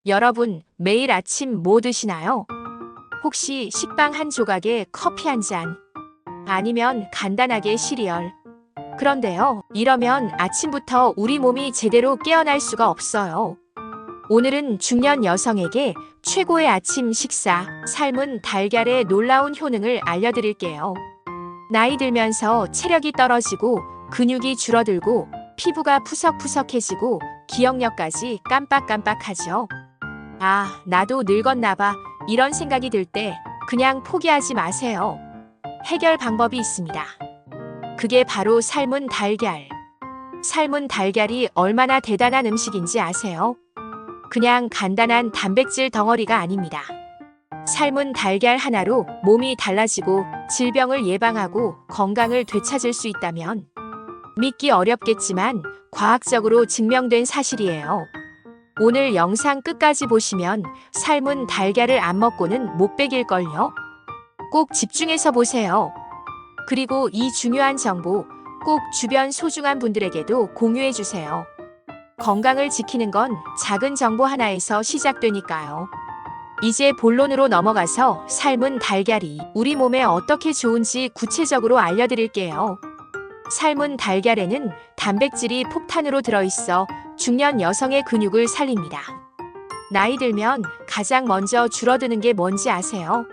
여러분, 매일 아침 뭐 드시나요? 혹시 식빵 한 조각에 커피 한 잔, 아니면 간단하게 시리얼. 그런데요, 이러면 아침부터 우리 몸이 제대로 깨어날 수가 없어요. 오늘은 중년 여성에게 최고의 아침 식사, 삶은 달걀의 놀라운 효능을 알려드릴게요. 나이 들면서 체력이 떨어지고 근육이 줄어들고 피부가 푸석푸석해지고 기억력까지 깜빡깜빡하죠. 아, 나도 늙었나 봐. 이런 생각이 들 때 그냥 포기하지 마세요. 해결 방법이 있습니다. 그게 바로 삶은 달걀. 삶은 달걀이 얼마나 대단한 음식인지 아세요? 그냥 간단한 단백질 덩어리가 아닙니다. 삶은 달걀 하나로 몸이 달라지고 질병을 예방하고 건강을 되찾을 수 있다면 믿기 어렵겠지만 과학적으로 증명된 사실이에요. 오늘 영상 끝까지 보시면 삶은 달걀을 안 먹고는 못 베길걸요. 꼭 집중해서 보세요. 그리고 이 중요한 정보 꼭 주변 소중한 분들에게도 공유해 주세요. 건강을 지키는 건 작은 정보 하나에서 시작되니까요. 이제 본론으로 넘어가서 삶은 달걀이 우리 몸에 어떻게 좋은지 구체적으로 알려드릴게요. 삶은 달걀에는 단백질이 폭탄으로 들어있어 중년 여성의 근육을 살립니다. 나이 들면 가장 먼저 줄어드는 게 뭔지 아세요?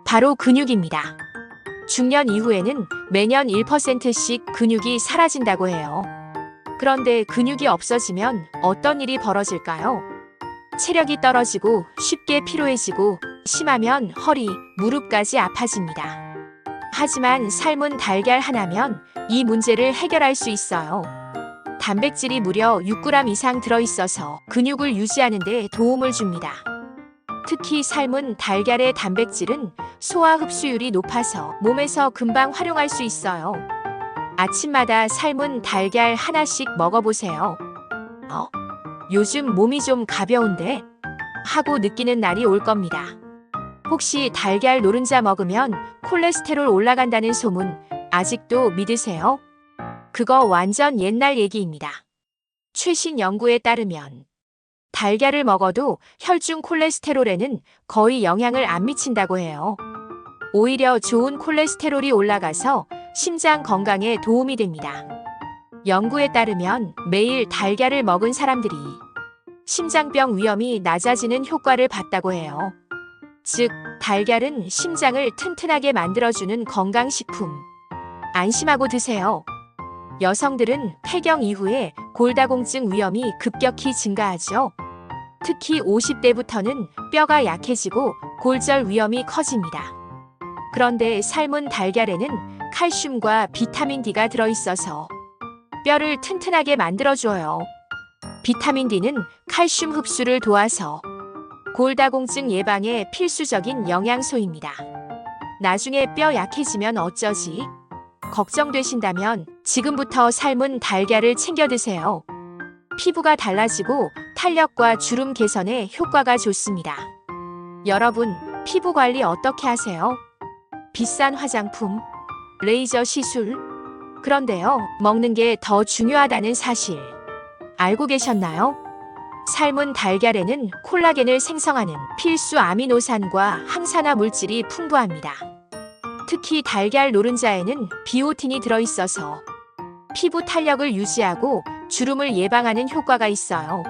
바로 근육입니다. 중년 이후에는 매년 1%씩 근육이 사라진다고 해요. 그런데 근육이 없어지면 어떤 일이 벌어질까요? 체력이 떨어지고 쉽게 피로해지고 심하면 허리, 무릎까지 아파집니다. 하지만 삶은 달걀 하나면 이 문제를 해결할 수 있어요. 단백질이 무려 6g 이상 들어있어서 근육을 유지하는 데 도움을 줍니다. 특히 삶은 달걀의 단백질은 소화 흡수율이 높아서 몸에서 금방 활용할 수 있어요. 아침마다 삶은 달걀 하나씩 먹어보세요. 요즘 몸이 좀 가벼운데? 하고 느끼는 날이 올 겁니다. 혹시 달걀 노른자 먹으면 콜레스테롤 올라간다는 소문 아직도 믿으세요? 그거 완전 옛날 얘기입니다. 최신 연구에 따르면 달걀을 먹어도 혈중 콜레스테롤에는 거의 영향을 안 미친다고 해요. 오히려 좋은 콜레스테롤이 올라가서 심장 건강에 도움이 됩니다. 연구에 따르면 매일 달걀을 먹은 사람들이 심장병 위험이 낮아지는 효과를 봤다고 해요. 즉, 달걀은 심장을 튼튼하게 만들어주는 건강식품. 안심하고 드세요. 여성들은 폐경 이후에 골다공증 위험이 급격히 증가하죠. 특히 50대부터는 뼈가 약해지고 골절 위험이 커집니다. 그런데 삶은 달걀에는 칼슘과 비타민 D가 들어있어서 뼈를 튼튼하게 만들어줘요. 비타민 D는 칼슘 흡수를 도와서 골다공증 예방에 필수적인 영양소입니다. 나중에 뼈 약해지면 어쩌지? 걱정되신다면 지금부터 삶은 달걀을 챙겨 드세요. 피부가 달라지고 탄력과 주름 개선에 효과가 좋습니다. 여러분, 피부 관리 어떻게 하세요? 비싼 화장품, 레이저 시술? 그런데요, 먹는 게 더 중요하다는 사실 알고 계셨나요? 삶은 달걀에는 콜라겐을 생성하는 필수 아미노산과 항산화 물질이 풍부합니다. 특히 달걀 노른자에는 비오틴이 들어있어서 피부 탄력을 유지하고 주름을 예방하는 효과가 있어요.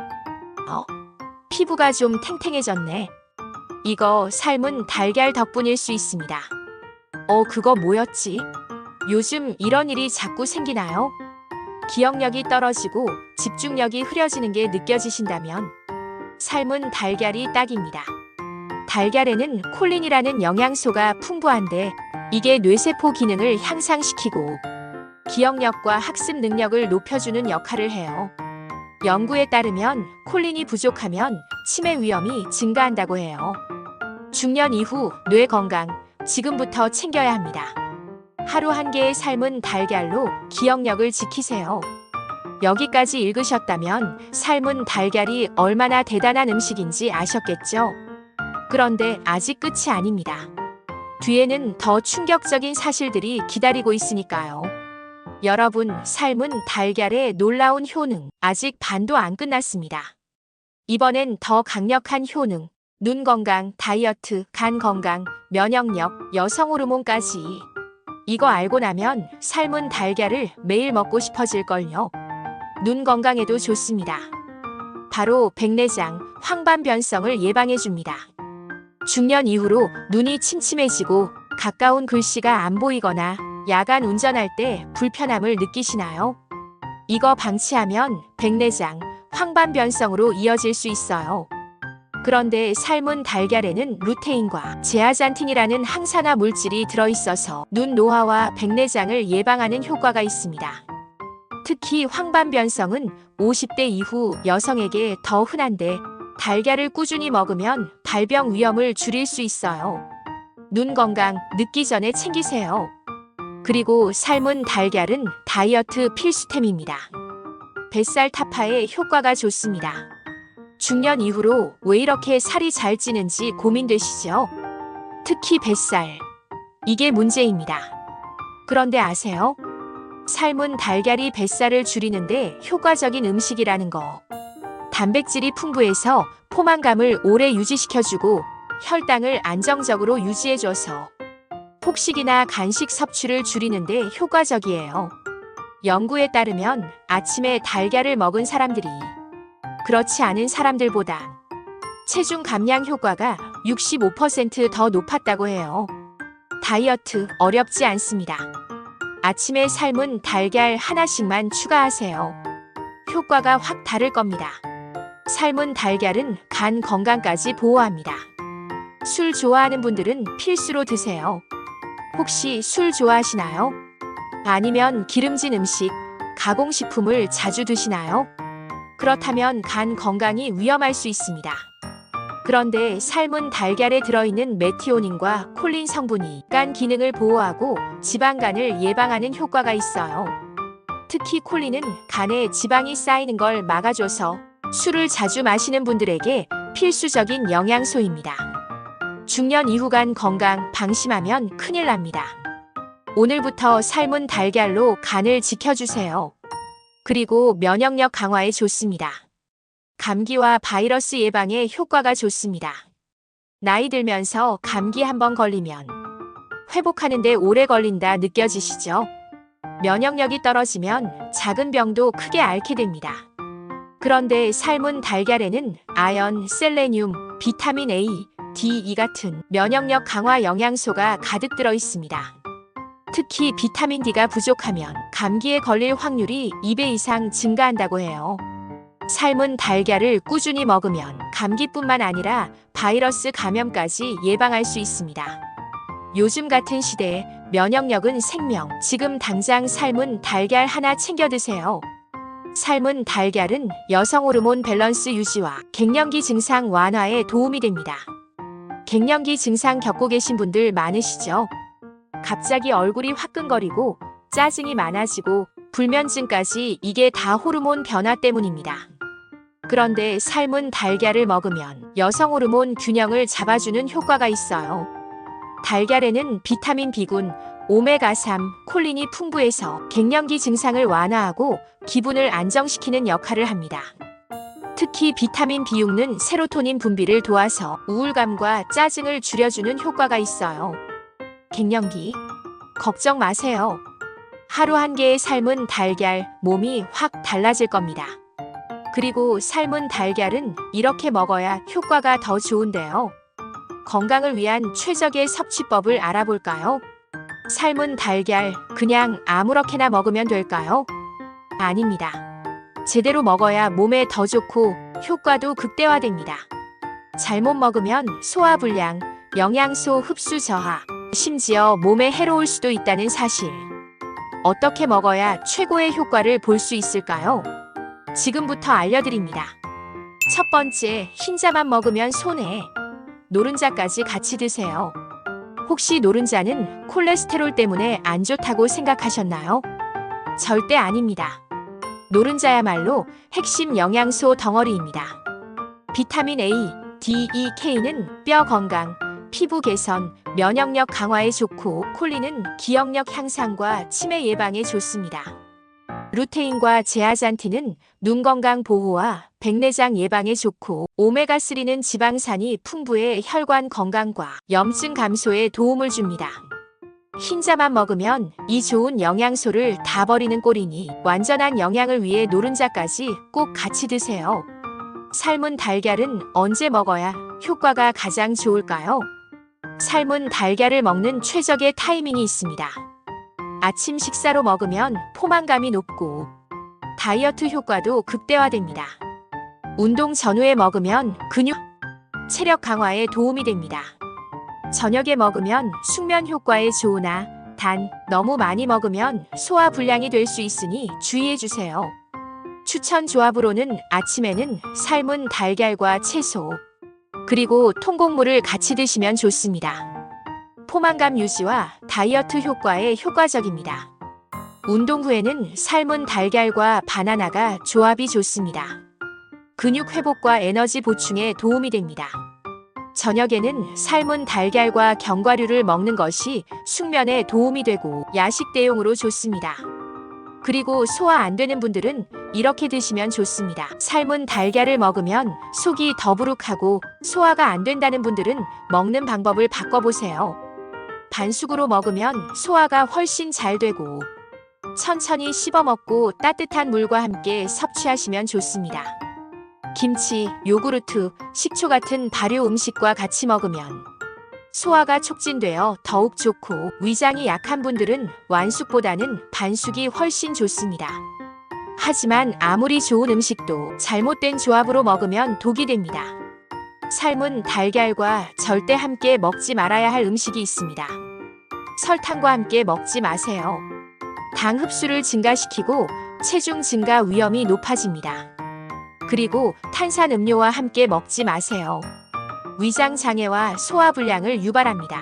피부가 좀 탱탱해졌네. 이거 삶은 달걀 덕분일 수 있습니다. 그거 뭐였지? 요즘 이런 일이 자꾸 생기나요? 기억력이 떨어지고 집중력이 흐려지는 게 느껴지신다면 삶은 달걀이 딱입니다. 달걀에는 콜린이라는 영양소가 풍부한데 이게 뇌세포 기능을 향상시키고 기억력과 학습 능력을 높여주는 역할을 해요. 연구에 따르면 콜린이 부족하면 치매 위험이 증가한다고 해요. 중년 이후 뇌 건강, 지금부터 챙겨야 합니다. 하루 한 개의 삶은 달걀로 기억력을 지키세요. 여기까지 읽으셨다면 삶은 달걀이 얼마나 대단한 음식인지 아셨겠죠? 그런데 아직 끝이 아닙니다. 뒤에는 더 충격적인 사실들이 기다리고 있으니까요. 여러분, 삶은 달걀의 놀라운 효능 아직 반도 안 끝났습니다. 이번엔 더 강력한 효능, 눈 건강, 다이어트, 간 건강, 면역력, 여성 호르몬까지. 이거 알고 나면 삶은 달걀을 매일 먹고 싶어질걸요. 눈 건강에도 좋습니다. 바로 백내장, 황반변성을 예방해줍니다. 중년 이후로 눈이 침침해지고 가까운 글씨가 안 보이거나 야간 운전할 때 불편함을 느끼시나요? 이거 방치하면 백내장, 황반변성으로 이어질 수 있어요. 그런데 삶은 달걀에는 루테인과 제아잔틴이라는 항산화 물질이 들어있어서 눈 노화와 백내장을 예방하는 효과가 있습니다. 특히 황반변성은 50대 이후 여성에게 더 흔한데 달걀을 꾸준히 먹으면 발병 위험을 줄일 수 있어요. 눈 건강 늦기 전에 챙기세요. 그리고 삶은 달걀은 다이어트 필수템입니다. 뱃살 타파에 효과가 좋습니다. 중년 이후로 왜 이렇게 살이 잘 찌는지 고민되시죠? 특히 뱃살. 이게 문제입니다. 그런데 아세요? 삶은 달걀이 뱃살을 줄이는데 효과적인 음식이라는 거. 단백질이 풍부해서 포만감을 오래 유지시켜주고 혈당을 안정적으로 유지해줘서 폭식이나 간식 섭취를 줄이는데 효과적이에요. 연구에 따르면 아침에 달걀을 먹은 사람들이 그렇지 않은 사람들보다 체중 감량 효과가 65% 더 높았다고 해요. 다이어트 어렵지 않습니다. 아침에 삶은 달걀 하나씩만 추가하세요. 효과가 확 다를 겁니다. 삶은 달걀은 간 건강까지 보호합니다. 술 좋아하는 분들은 필수로 드세요. 혹시 술 좋아하시나요? 아니면 기름진 음식, 가공식품을 자주 드시나요? 그렇다면 간 건강이 위험할 수 있습니다. 그런데 삶은 달걀에 들어있는 메티오닌과 콜린 성분이 간 기능을 보호하고 지방간을 예방하는 효과가 있어요. 특히 콜린은 간에 지방이 쌓이는 걸 막아줘서 술을 자주 마시는 분들에게 필수적인 영양소입니다. 중년 이후 간 건강 방심하면 큰일 납니다. 오늘부터 삶은 달걀로 간을 지켜주세요. 그리고 면역력 강화에 좋습니다. 감기와 바이러스 예방에 효과가 좋습니다. 나이 들면서 감기 한번 걸리면 회복하는데 오래 걸린다 느껴지시죠? 면역력이 떨어지면 작은 병도 크게 앓게 됩니다. 그런데 삶은 달걀에는 아연, 셀레늄, 비타민 A, D2 같은 면역력 강화 영양소가 가득 들어 있습니다. 특히 비타민 D가 부족하면 감기에 걸릴 확률이 2배 이상 증가한다고 해요. 삶은 달걀을 꾸준히 먹으면 감기뿐만 아니라 바이러스 감염까지 예방할 수 있습니다. 요즘 같은 시대에 면역력은 생명. 지금 당장 삶은 달걀 하나 챙겨 드세요. 삶은 달걀은 여성 호르몬 밸런스 유지와 갱년기 증상 완화에 도움이 됩니다. 갱년기 증상 겪고 계신 분들 많으시죠? 갑자기 얼굴이 화끈거리고 짜증이 많아지고 불면증까지 이게 다 호르몬 변화 때문입니다. 그런데 삶은 달걀을 먹으면 여성 호르몬 균형을 잡아주는 효과가 있어요. 달걀에는 비타민 B군, 오메가3, 콜린이 풍부해서 갱년기 증상을 완화하고 기분을 안정시키는 역할을 합니다. 특히 비타민 B6는 세로토닌 분비를 도와서 우울감과 짜증을 줄여주는 효과가 있어요. 갱년기? 걱정 마세요. 하루 한 개의 삶은 달걀, 몸이 확 달라질 겁니다. 그리고 삶은 달걀은 이렇게 먹어야 효과가 더 좋은데요. 건강을 위한 최적의 섭취법을 알아볼까요? 삶은 달걀, 그냥 아무렇게나 먹으면 될까요? 아닙니다. 제대로 먹어야 몸에 더 좋고 효과도 극대화됩니다. 잘못 먹으면 소화불량, 영양소 흡수 저하, 심지어 몸에 해로울 수도 있다는 사실. 어떻게 먹어야 최고의 효과를 볼 수 있을까요? 지금부터 알려드립니다. 첫 번째, 흰자만 먹으면 손해. 노른자까지 같이 드세요. 혹시 노른자는 콜레스테롤 때문에 안 좋다고 생각하셨나요? 절대 아닙니다. 노른자야말로 핵심 영양소 덩어리입니다. 비타민 A, D, E, K는 뼈 건강, 피부 개선, 면역력 강화에 좋고 콜린은 기억력 향상과 치매 예방에 좋습니다. 루테인과 제아잔틴은 눈 건강 보호와 백내장 예방에 좋고, 오메가3는 지방산이 풍부해 혈관 건강과 염증 감소에 도움을 줍니다. 흰자만 먹으면 이 좋은 영양소를 다 버리는 꼴이니 완전한 영양을 위해 노른자까지 꼭 같이 드세요. 삶은 달걀은 언제 먹어야 효과가 가장 좋을까요? 삶은 달걀을 먹는 최적의 타이밍이 있습니다. 아침 식사로 먹으면 포만감이 높고 다이어트 효과도 극대화됩니다. 운동 전후에 먹으면 근육, 체력 강화에 도움이 됩니다. 저녁에 먹으면 숙면 효과에 좋으나 단 너무 많이 먹으면 소화 불량이 될 수 있으니 주의해 주세요. 추천 조합으로는 아침에는 삶은 달걀과 채소, 그리고 통곡물을 같이 드시면 좋습니다. 포만감 유지와 다이어트 효과에 효과적입니다. 운동 후에는 삶은 달걀과 바나나가 조합이 좋습니다. 근육 회복과 에너지 보충에 도움이 됩니다. 저녁에는 삶은 달걀과 견과류를 먹는 것이 숙면에 도움이 되고 야식 대용으로 좋습니다. 그리고 소화 안 되는 분들은 이렇게 드시면 좋습니다. 삶은 달걀을 먹으면 속이 더부룩하고 소화가 안 된다는 분들은 먹는 방법을 바꿔보세요. 반숙으로 먹으면 소화가 훨씬 잘 되고 천천히 씹어 먹고 따뜻한 물과 함께 섭취하시면 좋습니다. 김치, 요구르트, 식초 같은 발효 음식과 같이 먹으면 소화가 촉진되어 더욱 좋고, 위장이 약한 분들은 완숙보다는 반숙이 훨씬 좋습니다. 하지만 아무리 좋은 음식도 잘못된 조합으로 먹으면 독이 됩니다. 삶은 달걀과 절대 함께 먹지 말아야 할 음식이 있습니다. 설탕과 함께 먹지 마세요. 당 흡수를 증가시키고 체중 증가 위험이 높아집니다. 그리고 탄산음료와 함께 먹지 마세요. 위장 장애와 소화 불량을 유발합니다.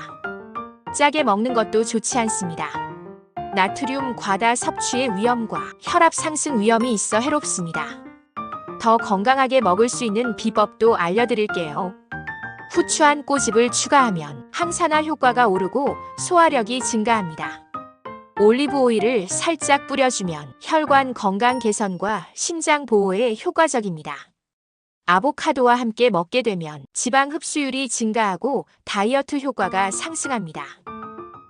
짜게 먹는 것도 좋지 않습니다. 나트륨 과다 섭취의 위험과 혈압 상승 위험이 있어 해롭습니다. 더 건강하게 먹을 수 있는 비법도 알려드릴게요. 후추한 꼬집을 추가하면 항산화 효과가 오르고 소화력이 증가합니다. 올리브 오일을 살짝 뿌려주면 혈관 건강 개선과 심장 보호에 효과적입니다. 아보카도와 함께 먹게 되면 지방 흡수율이 증가하고 다이어트 효과가 상승합니다.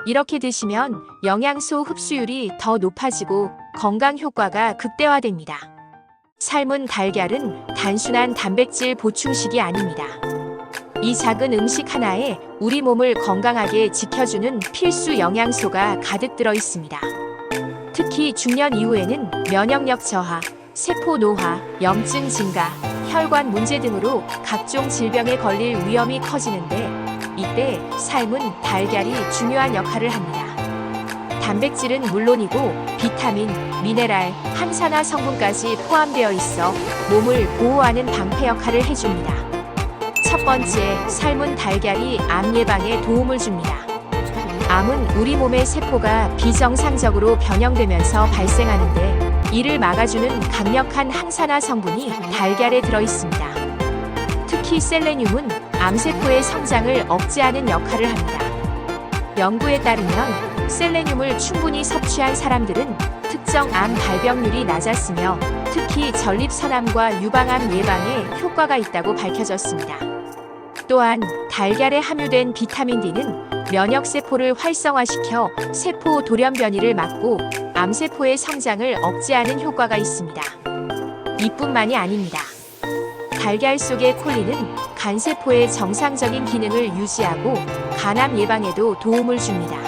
이렇게 드시면 영양소 흡수율이 더 높아지고 건강 효과가 극대화됩니다. 삶은 달걀은 단순한 단백질 보충식이 아닙니다. 이 작은 음식 하나에 우리 몸을 건강하게 지켜주는 필수 영양소가 가득 들어 있습니다. 특히 중년 이후에는 면역력 저하, 세포 노화, 염증 증가, 혈관 문제 등으로 각종 질병에 걸릴 위험이 커지는데, 이때 삶은 달걀이 중요한 역할을 합니다. 단백질은 물론이고 비타민, 미네랄, 항산화 성분까지 포함되어 있어 몸을 보호하는 방패 역할을 해줍니다. 첫 번째, 삶은 달걀이 암 예방에 도움을 줍니다. 암은 우리 몸의 세포가 비정상적으로 변형되면서 발생하는데, 이를 막아주는 강력한 항산화 성분이 달걀에 들어있습니다. 특히 셀레늄은 암세포의 성장을 억제하는 역할을 합니다. 연구에 따르면 셀레늄을 충분히 섭취한 사람들은 특정 암 발병률이 낮았으며, 특히 전립선암과 유방암 예방에 효과가 있다고 밝혀졌습니다. 또한 달걀에 함유된 비타민 D는 면역세포를 활성화시켜 세포 돌연변이를 막고 암세포의 성장을 억제하는 효과가 있습니다. 이뿐만이 아닙니다. 달걀 속의 콜린은 간세포의 정상적인 기능을 유지하고 간암 예방에도 도움을 줍니다.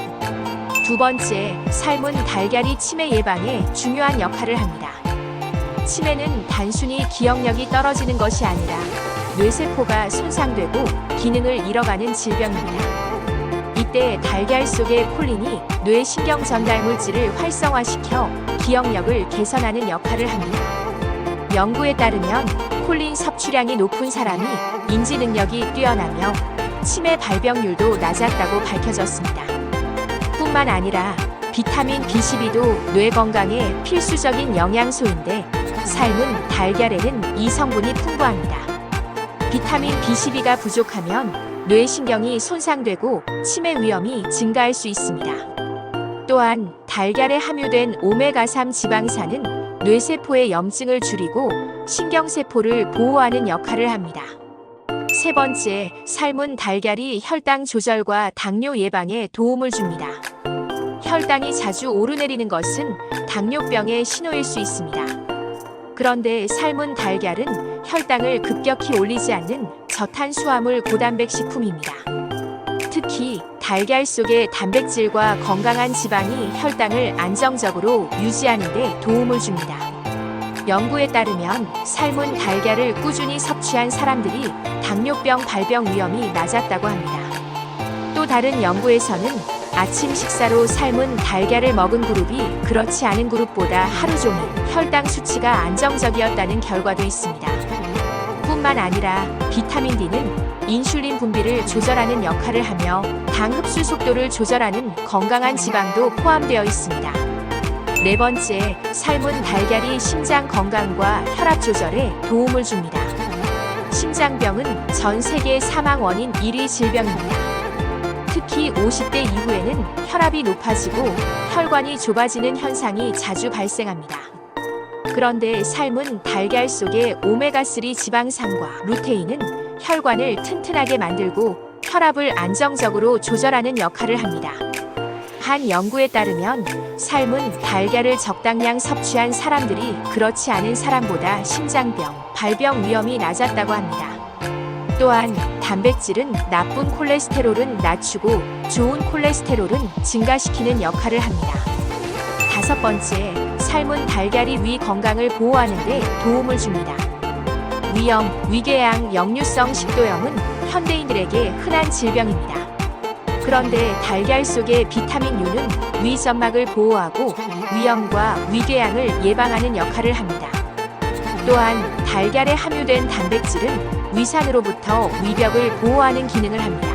두 번째, 삶은 달걀이 치매 예방에 중요한 역할을 합니다. 치매는 단순히 기억력이 떨어지는 것이 아니라 뇌세포가 손상되고 기능을 잃어가는 질병입니다. 이때 달걀 속의 콜린이 뇌 신경 전달 물질을 활성화시켜 기억력을 개선하는 역할을 합니다. 연구에 따르면 콜린 섭취량이 높은 사람이 인지 능력이 뛰어나며 치매 발병률도 낮았다고 밝혀졌습니다. 뿐만 아니라 비타민 B12도 뇌 건강에 필수적인 영양소인데, 삶은 달걀에는 이 성분이 풍부합니다. 비타민 B12가 부족하면 뇌신경이 손상되고 치매 위험이 증가할 수 있습니다. 또한 달걀에 함유된 오메가3 지방산은 뇌세포의 염증을 줄이고 신경세포를 보호하는 역할을 합니다. 세 번째, 삶은 달걀이 혈당 조절과 당뇨 예방에 도움을 줍니다. 혈당이 자주 오르내리는 것은 당뇨병의 신호일 수 있습니다. 그런데 삶은 달걀은 혈당을 급격히 올리지 않는 저탄수화물 고단백 식품입니다. 특히 달걀 속의 단백질과 건강한 지방이 혈당을 안정적으로 유지하는 데 도움을 줍니다. 연구에 따르면 삶은 달걀을 꾸준히 섭취한 사람들이 당뇨병 발병 위험이 낮았다고 합니다. 또 다른 연구에서는 아침 식사로 삶은 달걀을 먹은 그룹이 그렇지 않은 그룹보다 하루 종일 혈당 수치가 안정적이었다는 결과도 있습니다. 뿐만 아니라 비타민 D는 인슐린 분비를 조절하는 역할을 하며 당 흡수 속도를 조절하는 건강한 지방도 포함되어 있습니다. 네 번째, 삶은 달걀이 심장 건강과 혈압 조절에 도움을 줍니다. 심장병은 전 세계 사망 원인 1위 질병입니다. 특히 50대 이후에는 혈압이 높아지고 혈관이 좁아지는 현상이 자주 발생합니다. 그런데 삶은 달걀 속의 오메가3 지방산과 루테인은 혈관을 튼튼하게 만들고 혈압을 안정적으로 조절하는 역할을 합니다. 한 연구에 따르면 삶은 달걀을 적당량 섭취한 사람들이 그렇지 않은 사람보다 심장병, 발병 위험이 낮았다고 합니다. 또한 단백질은 나쁜 콜레스테롤은 낮추고 좋은 콜레스테롤은 증가시키는 역할을 합니다. 다섯 번째, 삶은 달걀이 위 건강을 보호하는 데 도움을 줍니다. 위염, 위궤양, 역류성 식도염은 현대인들에게 흔한 질병입니다. 그런데 달걀 속의 비타민 U는 위 점막을 보호하고 위염과 위궤양을 예방하는 역할을 합니다. 또한 달걀에 함유된 단백질은 위산으로부터 위벽을 보호하는 기능을 합니다.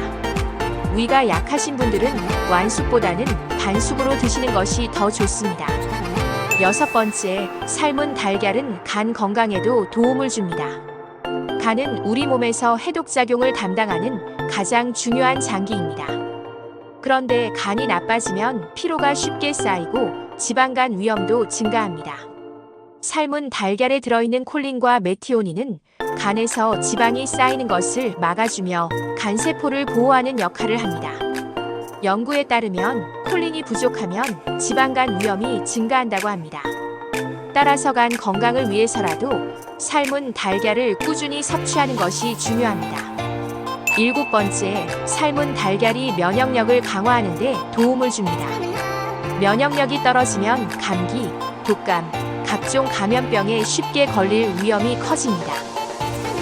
위가 약하신 분들은 완숙보다는 반숙으로 드시는 것이 더 좋습니다. 여섯 번째, 삶은 달걀은 간 건강에도 도움을 줍니다. 간은 우리 몸에서 해독작용을 담당하는 가장 중요한 장기입니다. 그런데 간이 나빠지면 피로가 쉽게 쌓이고 지방간 위험도 증가합니다. 삶은 달걀에 들어있는 콜린과 메티오닌은 간에서 지방이 쌓이는 것을 막아주며 간세포를 보호하는 역할을 합니다. 연구에 따르면 콜린이 부족하면 지방간 위험이 증가한다고 합니다. 따라서 간 건강을 위해서라도 삶은 달걀을 꾸준히 섭취하는 것이 중요합니다. 일곱 번째, 삶은 달걀이 면역력을 강화하는 데 도움을 줍니다. 면역력이 떨어지면 감기, 독감, 각종 감염병에 쉽게 걸릴 위험이 커집니다.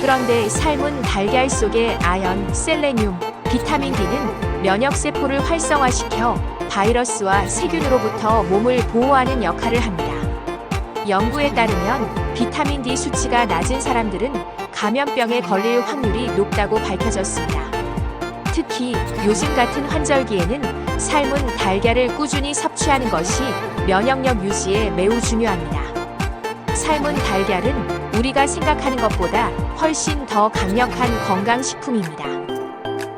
그런데 삶은 달걀 속의 아연, 셀레늄, 비타민 D는 면역세포를 활성화시켜 바이러스와 세균으로부터 몸을 보호하는 역할을 합니다. 연구에 따르면 비타민 D 수치가 낮은 사람들은 감염병에 걸릴 확률이 높다고 밝혀졌습니다. 특히 요즘 같은 환절기에는 삶은 달걀을 꾸준히 섭취하는 것이 면역력 유지에 매우 중요합니다. 삶은 달걀은 우리가 생각하는 것보다 훨씬 더 강력한 건강식품입니다.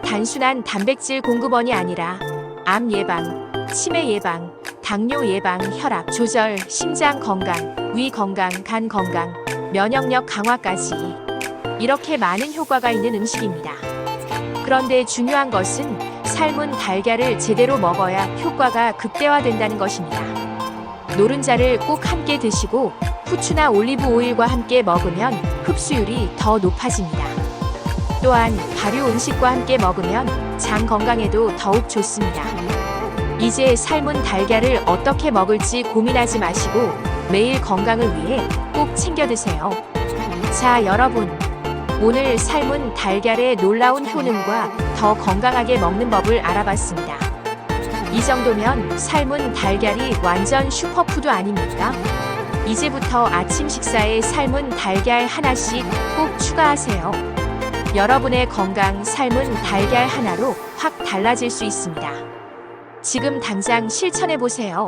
단순한 단백질 공급원이 아니라 암 예방, 치매 예방, 당뇨 예방, 혈압 조절, 심장 건강, 위 건강, 간 건강, 면역력 강화까지 이렇게 많은 효과가 있는 음식입니다. 그런데 중요한 것은 삶은 달걀을 제대로 먹어야 효과가 극대화된다는 것입니다. 노른자를 꼭 함께 드시고 후추나 올리브 오일과 함께 먹으면 흡수율이 더 높아집니다. 또한 발효 음식과 함께 먹으면 장 건강에도 더욱 좋습니다. 이제 삶은 달걀을 어떻게 먹을지 고민하지 마시고 매일 건강을 위해 꼭 챙겨 드세요. 자, 여러분. 오늘 삶은 달걀의 놀라운 효능과 더 건강하게 먹는 법을 알아봤습니다. 이 정도면 삶은 달걀이 완전 슈퍼푸드 아닙니까? 이제부터 아침 식사에 삶은 달걀 하나씩 꼭 추가하세요. 여러분의 건강 삶은 달걀 하나로 확 달라질 수 있습니다. 지금 당장 실천해보세요.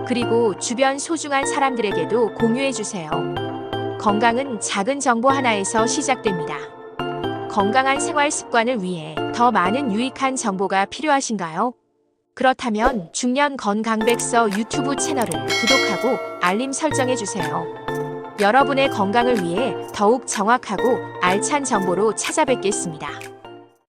그리고 주변 소중한 사람들에게도 공유해주세요. 건강은 작은 정보 하나에서 시작됩니다. 건강한 생활 습관을 위해 더 많은 유익한 정보가 필요하신가요? 그렇다면 중년 건강백서 유튜브 채널을 구독하고 알림 설정해주세요. 여러분의 건강을 위해 더욱 정확하고 알찬 정보로 찾아뵙겠습니다.